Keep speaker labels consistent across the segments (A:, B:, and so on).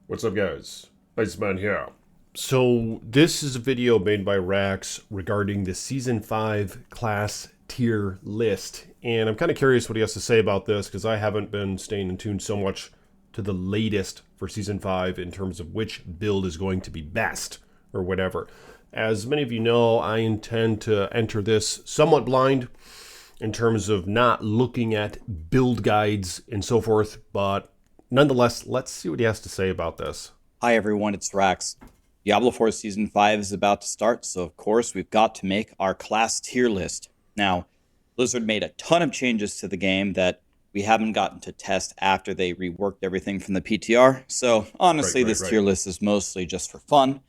A: What's up, guys? Iceman here. So, this is a video made by Rax regarding the Season 5 class tier list. And I'm kind of curious what he has to say about this because I haven't been staying in tune so much to the latest for Season 5 in terms of which build is going to be best or whatever. As many of you know, I intend to enter this somewhat blind in terms of not looking at build guides and so forth, but nonetheless, let's see what he has to say about this.
B: Hi everyone, it's Rax. Diablo 4 Season 5 is about to start, so of course we've got to make our class tier list. Now, Blizzard made a ton of changes to the game that we haven't gotten to test after they reworked everything from the PTR, so honestly this tier list is mostly just for fun.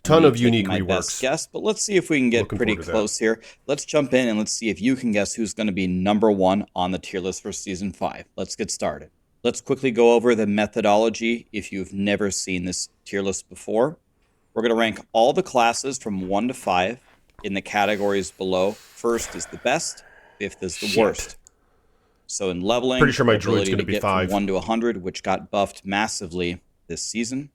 A: Ton of unique
B: my
A: reworks.
B: Best guess, but let's see if we can get pretty close here. Let's jump in and let's see if you can guess who's going to be number 1 on the tier list for Season 5. Let's get started. Let's quickly go over the methodology if you've never seen this tier list before. We're going to rank all the classes from 1 to 5 in the categories below. First is the best, 5th is the worst. So in leveling,
A: pretty sure my Druid's going to be 5.
B: From 1 to 100, which got buffed massively this season.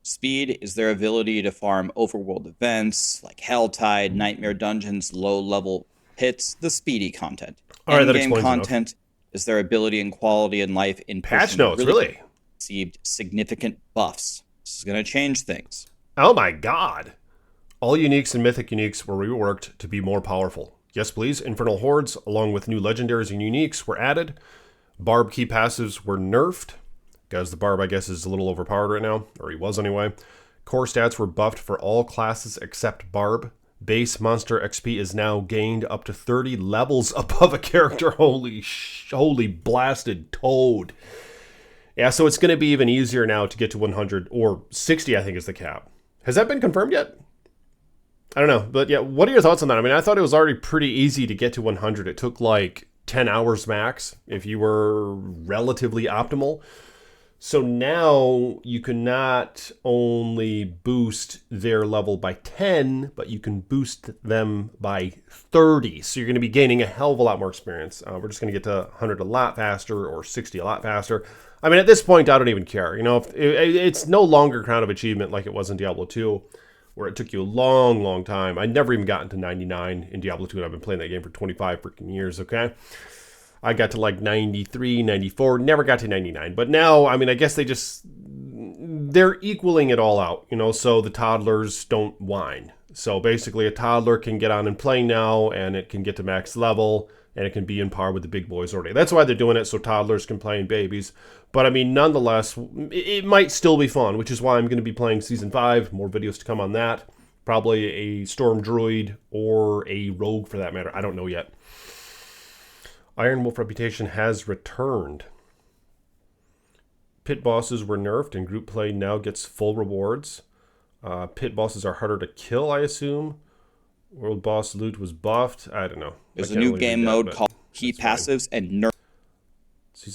B: Speed is their ability to farm overworld events like Helltide, Nightmare Dungeons, low-level hits, the speedy content.
A: All right, that
B: Endgame
A: explains
B: content
A: enough.
B: Is their ability and quality in life in
A: patch notes, really
B: received significant buffs. This is going to change things.
A: Oh my god. All uniques and mythic uniques were reworked to be more powerful. Yes, please. Infernal Hordes, along with new legendaries and uniques, were added. Barb key passives were nerfed. Guys, the Barb, I guess, is a little overpowered right now, or he was anyway. Core stats were buffed for all classes except Barb. Base monster XP is now gained up to 30 levels above a character. Holy blasted toad. Yeah, so it's going to be even easier now to get to 100, or 60, I think is the cap. Has that been confirmed yet? I don't know, but yeah, what are your thoughts on that? I mean, I thought it was already pretty easy to get to 100. It took like 10 hours max if you were relatively optimal. So now you can not only boost their level by 10, but you can boost them by 30. So you're going to be gaining a hell of a lot more experience. We're just going to get to 100 a lot faster or 60 a lot faster. I mean, at this point, I don't even care. You know, it's no longer Crown of Achievement like it was in Diablo 2, where it took you a long, long time. I never even gotten to 99 in Diablo 2, and I've been playing that game for 25 freaking years, okay? I got to like 93, 94, never got to 99. But now, I mean, I guess they're equaling it all out, you know, so the toddlers don't whine. So basically a toddler can get on and play now, and it can get to max level, and it can be in par with the big boys already. That's why they're doing it, so toddlers can play and babies. But I mean, nonetheless, it might still be fun, which is why I'm going to be playing Season 5. More videos to come on that. Probably a Storm Druid or a Rogue for that matter. I don't know yet. Iron Wolf reputation has returned. Pit bosses were nerfed and group play now gets full rewards. Pit bosses are harder to kill, I assume. World boss loot was buffed. I don't know.
B: There's a new game mode called key passives and nerf.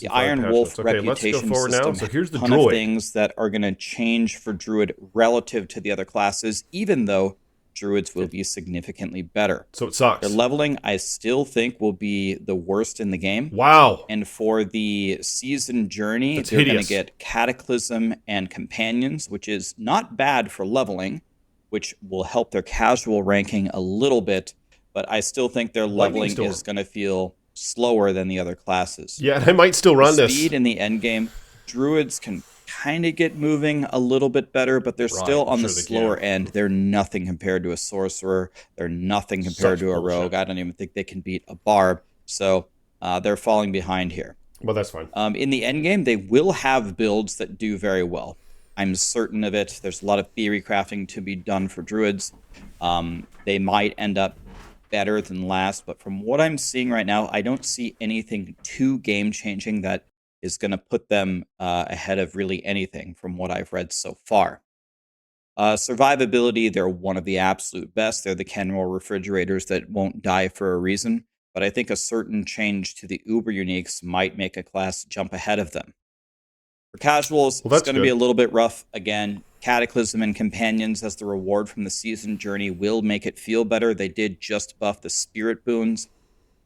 B: The Iron Wolf reputation system
A: now. So here's the
B: Druid. A ton of things that are going to change for Druid relative to the other classes, even though Druids will be significantly better.
A: So it sucks.
B: Their leveling, I still think, will be the worst in the game.
A: Wow.
B: And for the season journey, they're going to get Cataclysm and Companions, which is not bad for leveling, which will help their casual ranking a little bit, but I still think their leveling is going to feel slower than the other classes.
A: Yeah, I might still run this.
B: Speed in the end game, Druids can kind of get moving a little bit better, but they're still on the slower end. They're nothing compared to a Sorcerer. They're nothing compared to a Rogue. I don't even think they can beat a Barb. So they're falling behind here.
A: Well, that's fine.
B: In the end game, they will have builds that do very well. I'm certain of it. There's a lot of theory crafting to be done for Druids. They might end up better than last, but from what I'm seeing right now, I don't see anything too game-changing that is going to put them ahead of really anything from what I've read so far. Survivability, they're one of the absolute best. They're the Kenmore refrigerators that won't die for a reason, but I think a certain change to the Uber Uniques might make a class jump ahead of them. For casuals, it's going to be a little bit rough. Again, Cataclysm and Companions as the reward from the season journey will make it feel better. They did just buff the Spirit Boons,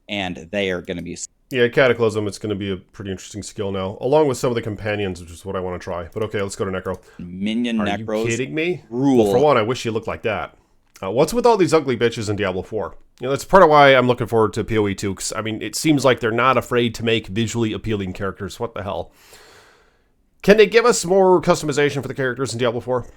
B: and they are going to be
A: Yeah, Cataclysm, it's going to be a pretty interesting skill now, along with some of the companions, which is what I want to try. But okay, let's go to Necro.
B: Minion
A: Are
B: Necros.
A: you kidding me?
B: Rule.
A: Well, for one, I wish you looked like that. What's with all these ugly bitches in Diablo 4? You know, that's part of why I'm looking forward to PoE 2, because, I mean, it seems like they're not afraid to make visually appealing characters. What the hell? Can they give us more customization for the characters in Diablo 4?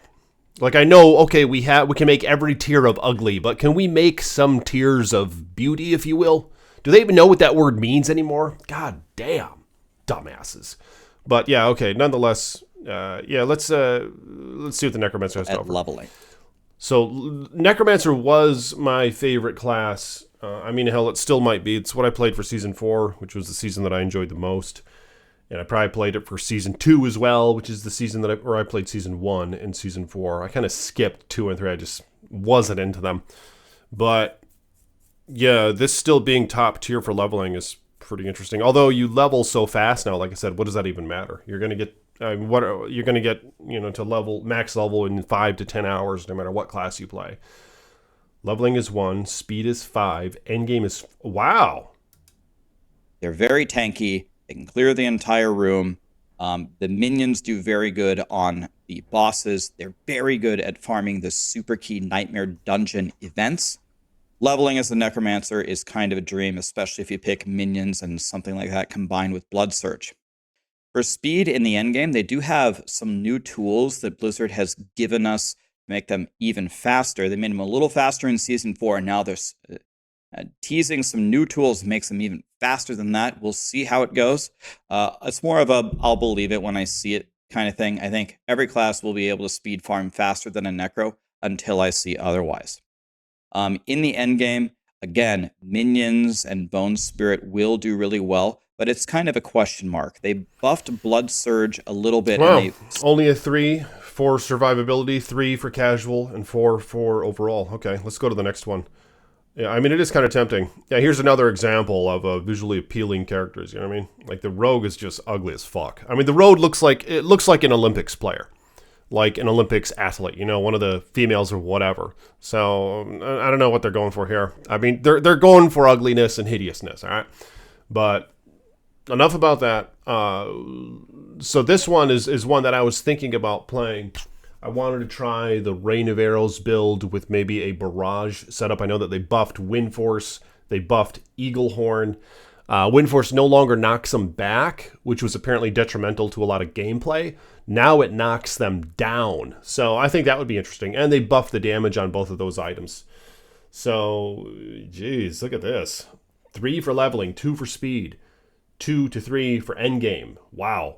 A: Like, I know, okay, we can make every tier of ugly, but can we make some tiers of beauty, if you will? Do they even know what that word means anymore? God damn, dumbasses. But yeah, okay. Nonetheless, yeah, let's see what the Necromancer has to offer.
B: Leveling.
A: So Necromancer was my favorite class. I mean, hell, it still might be. It's what I played for Season 4, which was the season that I enjoyed the most. And I probably played it for Season 2 as well, which is the season where I played Season 1 and Season 4. I kind of skipped 2 and 3. I just wasn't into them. But yeah, this still being top tier for leveling is pretty interesting. Although you level so fast now, like I said, what does that even matter? You're going to get you're going to get, you know, to max level in 5 to 10 hours, no matter what class you play. Leveling is 1, speed is 5, endgame is wow.
B: They're very tanky. They can clear the entire room. The minions do very good on the bosses. They're very good at farming the super key nightmare dungeon events. Leveling as a Necromancer is kind of a dream, especially if you pick minions and something like that combined with Blood Surge. For speed in the endgame, they do have some new tools that Blizzard has given us to make them even faster. They made them a little faster in Season 4, and now they're teasing some new tools makes them even faster than that. We'll see how it goes. It's more of a I'll believe it when I see it kind of thing. I think every class will be able to speed farm faster than a Necro until I see otherwise. In the end game, again, minions and Bone Spirit will do really well, but it's kind of a question mark. They buffed Blood Surge a little bit.
A: Wow,
B: and
A: only a 3 for survivability, 3 for casual, and 4 for overall. Okay, let's go to the next one. Yeah, I mean, it is kind of tempting. Yeah, here's another example of visually appealing characters, you know what I mean? Like, the Rogue is just ugly as fuck. I mean, the Rogue looks like an Olympics player. Like an Olympics athlete, you know, one of the females or whatever. So, I don't know what they're going for here. I mean, they're going for ugliness and hideousness, all right? But enough about that. So this one is one that I was thinking about playing. I wanted to try the Rain of Arrows build with maybe a barrage setup. I know that they buffed Wind Force. They buffed Eagle Horn. Wind Force no longer knocks them back, which was apparently detrimental to a lot of gameplay. Now it knocks them down. So I think that would be interesting. And they buffed the damage on both of those items. So, geez, look at this. 3 for leveling, 2 for speed, 2 to 3 for endgame. Wow.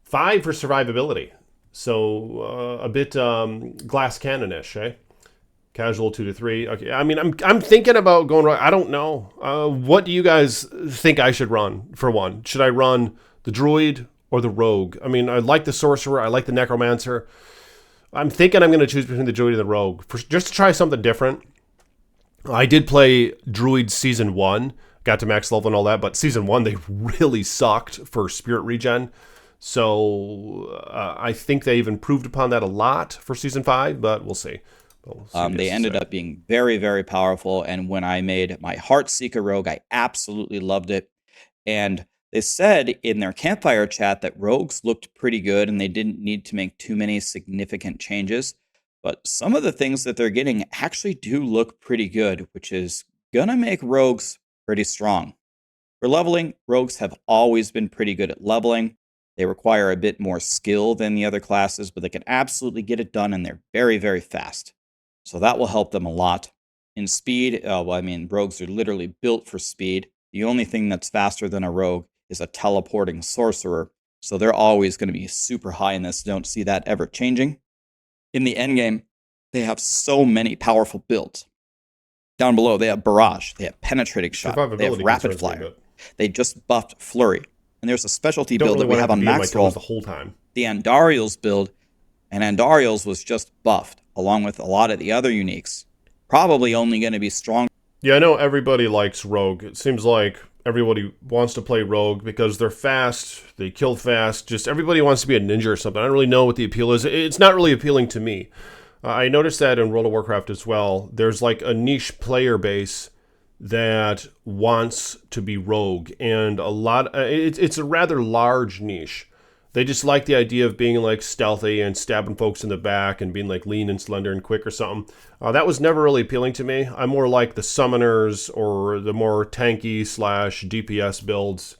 A: 5 for survivability. So a bit glass cannon-ish, eh? Casual 2 to 3. Okay, I mean, I'm thinking about going. I don't know. What do you guys think I should run for one? Should I run the Druid or the Rogue? I mean, I like the Sorcerer. I like the Necromancer. I'm thinking I'm going to choose between the Druid and the Rogue just to try something different. I did play Druid Season 1, got to max level and all that, but Season 1 they really sucked for Spirit Regen. So I think they've improved upon that a lot for Season 5, but we'll see.
B: They ended up being very, very powerful. And when I made my Heartseeker Rogue, I absolutely loved it. And they said in their campfire chat that rogues looked pretty good and they didn't need to make too many significant changes. But some of the things that they're getting actually do look pretty good, which is going to make rogues pretty strong. For leveling, rogues have always been pretty good at leveling. They require a bit more skill than the other classes, but they can absolutely get it done, and they're very, very fast. So that will help them a lot. In speed, rogues are literally built for speed. The only thing that's faster than a rogue is a teleporting sorcerer. So they're always going to be super high in this. Don't see that ever changing. In the endgame, they have so many powerful builds. Down below, they have Barrage. They have Penetrating Shot. They have Rapid Fire. They just buffed Flurry. And there's a specialty build that we have on max roll
A: the whole time.
B: The Andariel's build, and Andariel's was just buffed, along with a lot of the other uniques. Probably only going to be strong.
A: Yeah, I know everybody likes Rogue. It seems like everybody wants to play Rogue because they're fast, they kill fast. Just everybody wants to be a ninja or something. I don't really know what the appeal is. It's not really appealing to me. I noticed that in World of Warcraft as well. There's like a niche player base that wants to be rogue, and it's a rather large niche. They just like the idea of being like stealthy and stabbing folks in the back and being like lean and slender and quick or something. That was never really appealing to me. I'm more like the summoners or the more tanky slash DPS builds.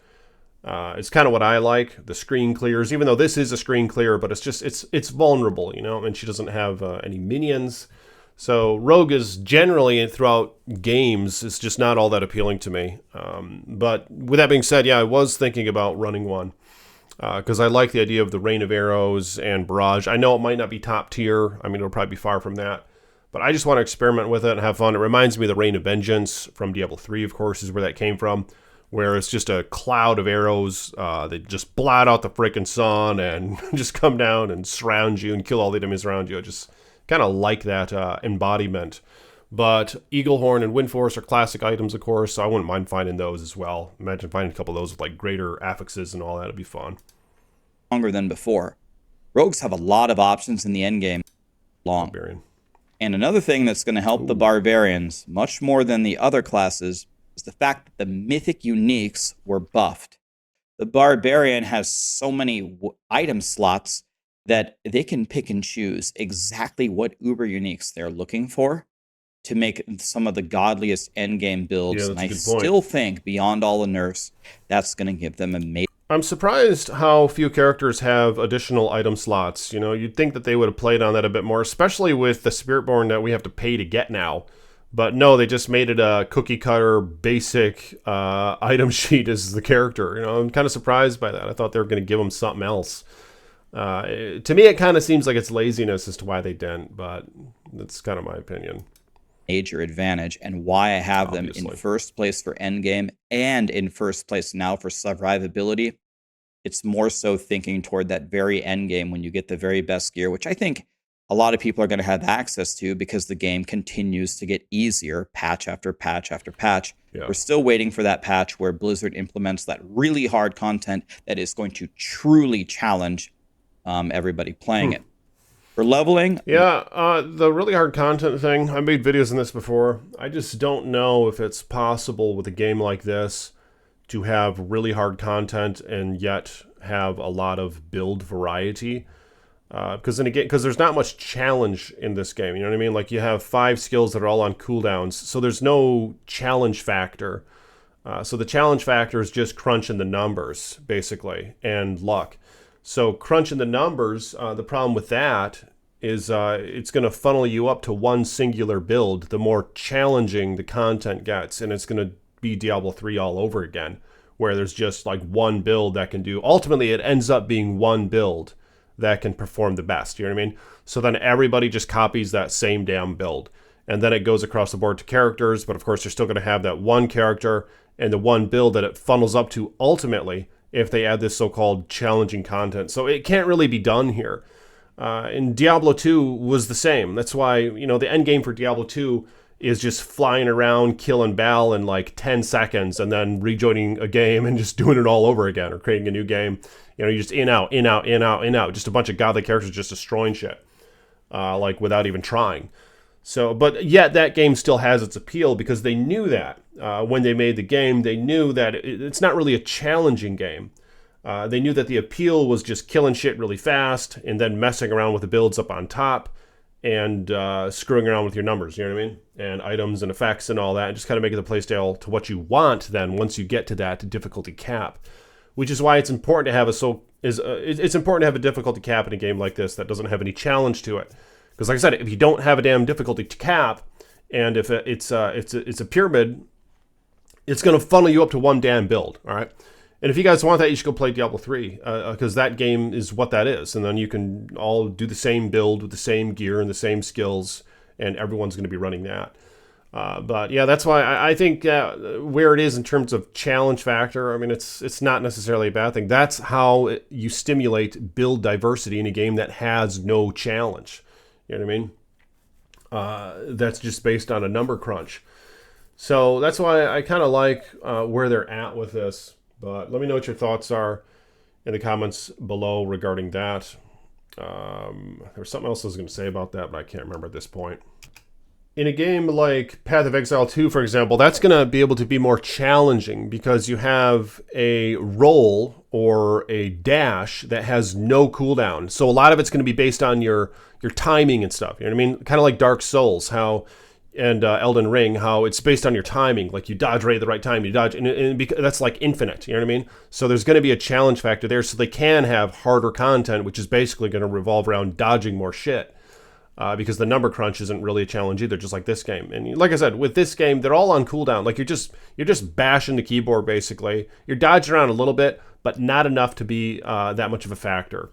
A: It's kind of what I like. The screen clears, even though this is a screen clear, but it's vulnerable, you know, and she doesn't have any minions. So Rogue is generally throughout games, it's just not all that appealing to me. But with that being said, yeah, I was thinking about running one. Because I like the idea of the Rain of Arrows and Barrage. I know it might not be top tier. I mean, it'll probably be far from that. But I just want to experiment with it and have fun. It reminds me of the Rain of Vengeance from Diablo 3, of course, is where that came from. Where it's just a cloud of arrows that just blot out the frickin' sun and just come down and surround you and kill all the enemies around you. I just kind of like that embodiment. But Eaglehorn and Windforce are classic items, of course, so I wouldn't mind finding those as well. Imagine finding a couple of those with like greater affixes and all that. It'd be fun.
B: Longer than before. Rogues have a lot of options in the endgame. Long.
A: Barbarian.
B: And another thing that's going to help the barbarians much more than the other classes is the fact that the mythic uniques were buffed. The barbarian has so many item slots that they can pick and choose exactly what uber uniques they're looking for to make some of the godliest endgame builds.
A: Yeah,
B: and I
A: that's a good point.
B: still think beyond all the nerfs, that's going to give them amazing.
A: I'm surprised how few characters have additional item slots. You know, you'd think that they would have played on that a bit more, especially with the Spiritborn that we have to pay to get now. But no, they just made it a cookie cutter basic item sheet as the character. You know, I'm kind of surprised by that. I thought they were going to give them something else. To me, it kind of seems like it's laziness as to why they didn't, but that's kind of my opinion.
B: Major advantage, and why I have them in first place for endgame and in first place now for survivability. It's more so thinking toward that very endgame when you get the very best gear, which I think a lot of people are going to have access to because the game continues to get easier, patch after patch after patch. Yeah. We're still waiting for that patch where Blizzard implements that really hard content that is going to truly challenge everybody playing it. For leveling?
A: Yeah, the really hard content thing, I made videos on this before. I just don't know if it's possible with a game like this to have really hard content and yet have a lot of build variety. Because there's not much challenge in this game, you know what I mean? Like, you have 5 skills that are all on cooldowns, so there's no challenge factor. So the challenge factor is just crunching the numbers, basically, and luck. So crunching the numbers, the problem with that is it's going to funnel you up to one singular build the more challenging the content gets, and it's going to be Diablo 3 all over again, where there's just like one build that can do. Ultimately, it ends up being one build that can perform the best, you know what I mean? So then everybody just copies that same damn build, and then it goes across the board to characters, but of course you're still going to have that one character and the one build that it funnels up to ultimately if they add this so-called challenging content. So it can't really be done here. And Diablo 2 was the same. That's why, you know, the end game for Diablo 2 is just flying around, killing Baal in like 10 seconds, and then rejoining a game and just doing it all over again, or creating a new game. You know, you just in, out, in, out, in, out, in, out. Just a bunch of godly characters just destroying shit, like without even trying. So, but yet that game still has its appeal because they knew that when they made the game, they knew that it's not really a challenging game. They knew that the appeal was just killing shit really fast and then messing around with the builds up on top and screwing around with your numbers, you know what I mean? And items and effects and all that, and just kind of making the playstyle to what you want then once you get to that difficulty cap. Which is why it's important to have it's important to have a difficulty cap in a game like this that doesn't have any challenge to it. Because like I said, if you don't have a damn difficulty cap, and if it's a pyramid, it's going to funnel you up to one damn build, all right? And if you guys want that, you should go play Diablo 3, because that game is what that is. And then you can all do the same build with the same gear and the same skills, and everyone's going to be running that. But yeah, that's why I think where it is in terms of challenge factor, I mean, it's not necessarily a bad thing. That's how you stimulate build diversity in a game that has no challenge. You know what I mean? That's just based on a number crunch. So that's why I kind of like where they're at with this. But let me know what your thoughts are in the comments below regarding that. There's something else I was going to say about that, but I can't remember at this point. in a game like Path of Exile 2, for example, that's going to be able to be more challenging because you have a roll or a dash that has no cooldown. So a lot of it's going to be based on your timing and stuff. You know what I mean? Kind of like Dark Souls, how and Elden Ring, how it's based on your timing. Like you dodge right at the right time, you dodge, and that's like infinite. You know what I mean? So there's going to be a challenge factor there. So they can have harder content, which is basically going to revolve around dodging more shit. Because the number crunch isn't really a challenge either, just like this game. And like I said, with this game, they're all on cooldown. Like you're just bashing the keyboard basically. You're dodging around a little bit, but not enough to be that much of a factor.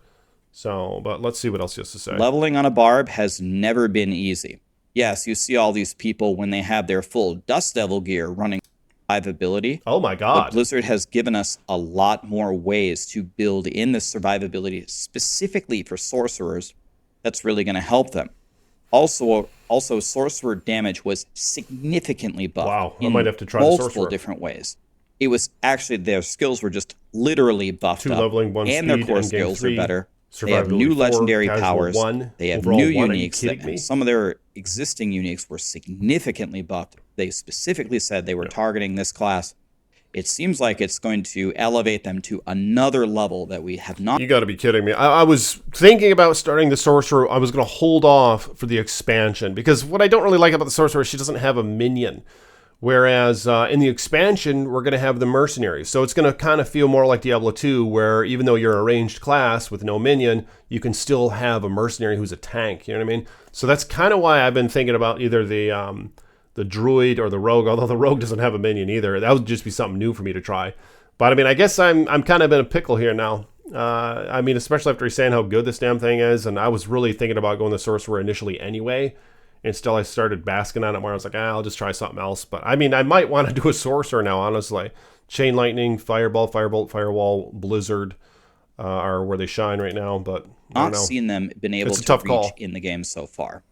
A: So, but let's see what else he has to say.
B: Leveling on a barb has never been easy. Yes, you see all these people when they have their full Dust Devil gear running survivability.
A: Oh my god.
B: But Blizzard has given us a lot more ways to build in this survivability specifically for sorcerers. That's really going to help them. Also, sorcerer damage was significantly buffed.
A: Wow, I might have to try
B: multiple different ways. It was actually their skills were just literally buffed up,
A: leveling,
B: and their core skills are better. They have new legendary powers. They have new uniques. Some of their existing uniques were significantly buffed. They specifically said they were targeting this class. It seems like it's going to elevate them to another level that we have not.
A: You got to be kidding me. I was thinking about starting the Sorcerer. I was going to hold off for the expansion because what I don't really like about the Sorcerer is she doesn't have a minion. Whereas in the expansion, we're going to have the Mercenaries. So it's going to kind of feel more like Diablo 2, where even though you're a ranged class with no minion, you can still have a Mercenary who's a tank. You know what I mean? So that's kind of why I've been thinking about either the Druid or the Rogue, although the Rogue doesn't have a minion either. That would just be something new for me to try. But I mean, I guess I'm kind of in a pickle here now. I mean, especially after he's saying how good this damn thing is, and I was really thinking about going the Sorcerer initially anyway. And still I started basking on it more. I was like, I'll just try something else. But I mean, I might want to do a Sorcerer now, honestly. Chain Lightning, Fireball, Firebolt, Firewall, Blizzard are where they shine right now. But I don't know.
B: Not seen them been able to reach in the game so far.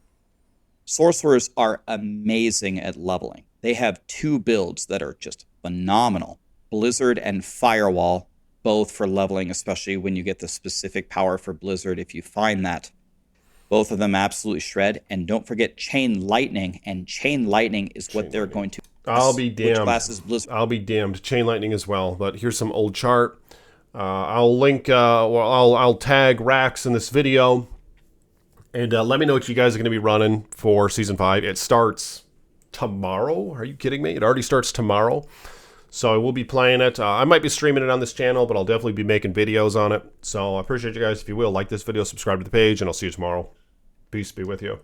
B: Sorcerers are amazing at leveling. They have two builds that are just phenomenal. Blizzard and Firewall, both for leveling, especially when you get the specific power for Blizzard, if you find that. Both of them absolutely shred. And don't forget Chain Lightning. And Chain Lightning is what they're going to...
A: I'll be damned.
B: Which class is Blizzard?
A: I'll be damned. Chain Lightning as well. But here's some old chart. I'll link... I'll tag Rax in this video. And let me know what you guys are going to be running for Season 5. It starts tomorrow. Are you kidding me? It already starts tomorrow. So I will be playing it. I might be streaming it on this channel, but I'll definitely be making videos on it. So I appreciate you guys. If you will, like this video, subscribe to the page, and I'll see you tomorrow. Peace be with you.